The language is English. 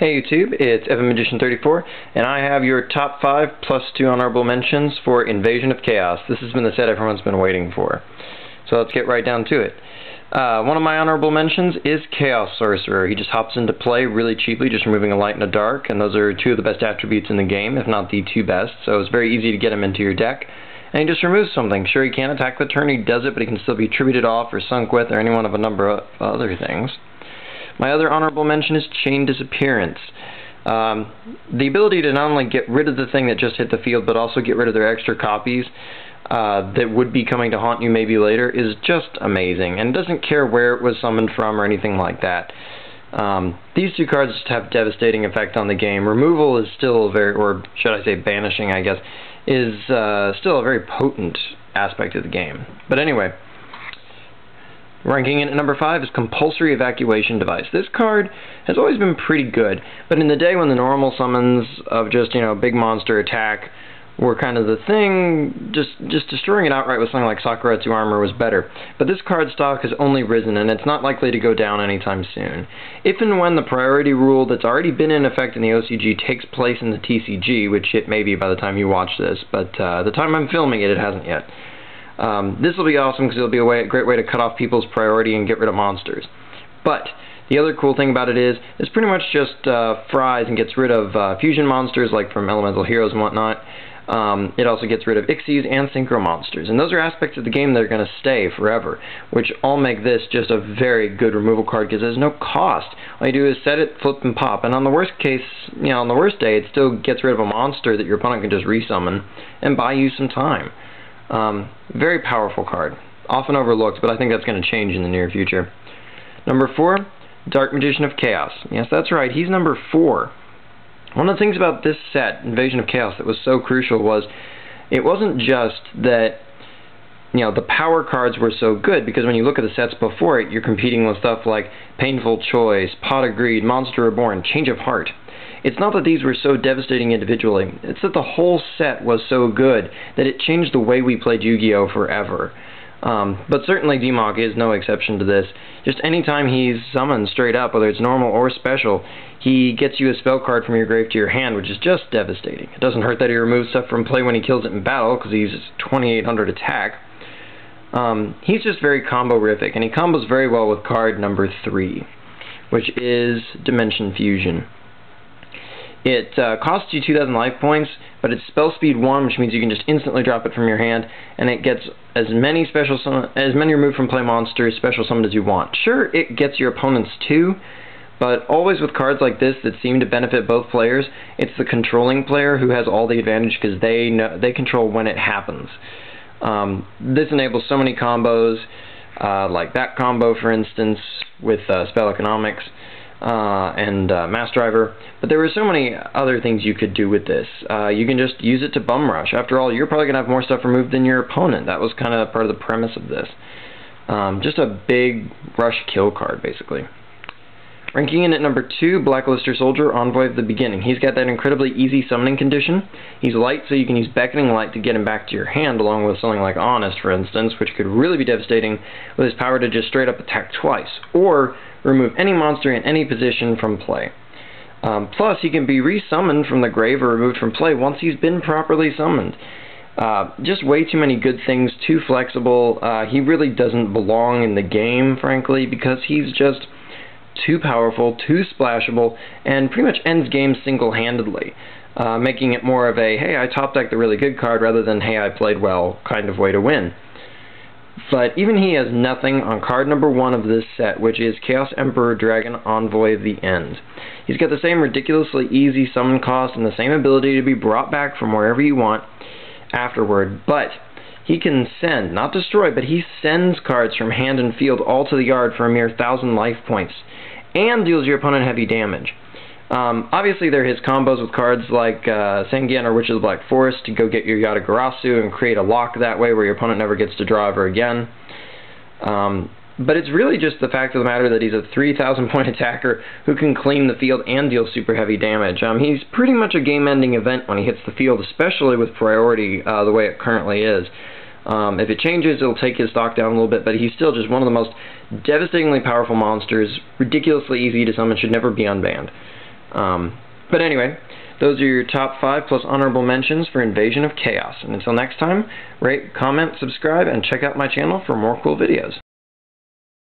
Hey YouTube, it's EvanMagician34, and I have your top 5 plus 2 honorable mentions for Invasion of Chaos. This has been the set everyone's been waiting for. So let's get right down to it. One of my honorable mentions is Chaos Sorcerer. He just hops into play really cheaply, just removing a light and a dark, and those are two of the best attributes in the game, if not the two best, so it's very easy to get him into your deck. And he just removes something. Sure, he can't attack the turn he does it, but he can still be tributed off or sunk with, or any one of a number of other things. My other honorable mention is Chain Disappearance. The ability to not only get rid of the thing that just hit the field, but also get rid of their extra copies that would be coming to haunt you maybe later is just amazing, and doesn't care where it was summoned from or anything like that. These two cards just have devastating effect on the game. Removal is still a very, or should I say banishing, I guess, is still a very potent aspect of the game. But anyway, ranking in at number 5 is Compulsory Evacuation Device. This card has always been pretty good, but in the day when the normal summons of just, big monster attack were kind of the thing, just destroying it outright with something like Sakuretsu Armor was better. But this card stock has only risen, and it's not likely to go down anytime soon. If and when the priority rule that's already been in effect in the OCG takes place in the TCG, which it may be by the time you watch this, but the time I'm filming it, it hasn't yet. This will be awesome because it'll be a great way to cut off people's priority and get rid of monsters. But the other cool thing about it is it's pretty much just fries and gets rid of fusion monsters like from Elemental Heroes and whatnot. It also gets rid of Ixies and Synchro monsters, and those are aspects of the game that are going to stay forever, which all make this just a very good removal card because there's no cost. All you do is set it, flip, and pop, and on the worst case, on the worst day, it still gets rid of a monster that your opponent can just resummon and buy you some time. Very powerful card. Often overlooked, but I think that's going to change in the near future. Number 4, Dark Magician of Chaos. Yes, that's right, he's number 4. One of the things about this set, Invasion of Chaos, that was so crucial was it wasn't just that the power cards were so good, because when you look at the sets before it, you're competing with stuff like Painful Choice, Pot of Greed, Monster Reborn, Change of Heart. It's not that these were so devastating individually, it's that the whole set was so good that it changed the way we played Yu-Gi-Oh! Forever. But certainly D-Mok is no exception to this. Just anytime he's summoned straight up, whether it's normal or special, he gets you a spell card from your grave to your hand, which is just devastating. It doesn't hurt that he removes stuff from play when he kills it in battle, because he's 2800 attack. He's just very combo-rific, and he combos very well with card number 3, which is Dimension Fusion. It costs you 2,000 life points, but it's spell speed 1, which means you can just instantly drop it from your hand, and it gets as many removed from play monsters special summoned as you want. Sure, it gets your opponents too, but always with cards like this that seem to benefit both players, it's the controlling player who has all the advantage because they control when it happens. This enables so many combos, like that combo, for instance, with Spell Economics. And Mass Driver, but there were so many other things you could do with this. You can just use it to bum rush. After all, you're probably going to have more stuff removed than your opponent. That was kind of part of the premise of this. Just a big rush kill card, basically. Ranking in at number 2, Blacklister Soldier, Envoy of the Beginning. He's got that incredibly easy summoning condition. He's light, so you can use Beckoning Light to get him back to your hand, along with something like Honest, for instance, which could really be devastating with his power to just straight up attack twice, or remove any monster in any position from play. Plus, he can be resummoned from the grave or removed from play once he's been properly summoned. Just way too many good things, too flexible. He really doesn't belong in the game, frankly, because he's just too powerful, too splashable, and pretty much ends games single-handedly, making it more of a, hey, I top-decked a really good card, rather than, hey, I played well kind of way to win. But even he has nothing on card number 1 of this set, which is Chaos Emperor Dragon Envoy of the End. He's got the same ridiculously easy summon cost and the same ability to be brought back from wherever you want afterward, but he can send, not destroy, but he sends cards from hand and field all to the yard for a mere 1,000 life points, and deals your opponent heavy damage. Obviously, there are his combos with cards like Sangian or Witch of the Black Forest to go get your Yatagarasu and create a lock that way where your opponent never gets to draw ever again. But it's really just the fact of the matter that he's a 3,000 point attacker who can clean the field and deal super heavy damage. He's pretty much a game-ending event when he hits the field, especially with priority the way it currently is. If it changes, it'll take his stock down a little bit, but he's still just one of the most devastatingly powerful monsters, ridiculously easy to summon, should never be unbanned. But anyway, those are your top 5 plus honorable mentions for Invasion of Chaos. And until next time, rate, comment, subscribe, and check out my channel for more cool videos.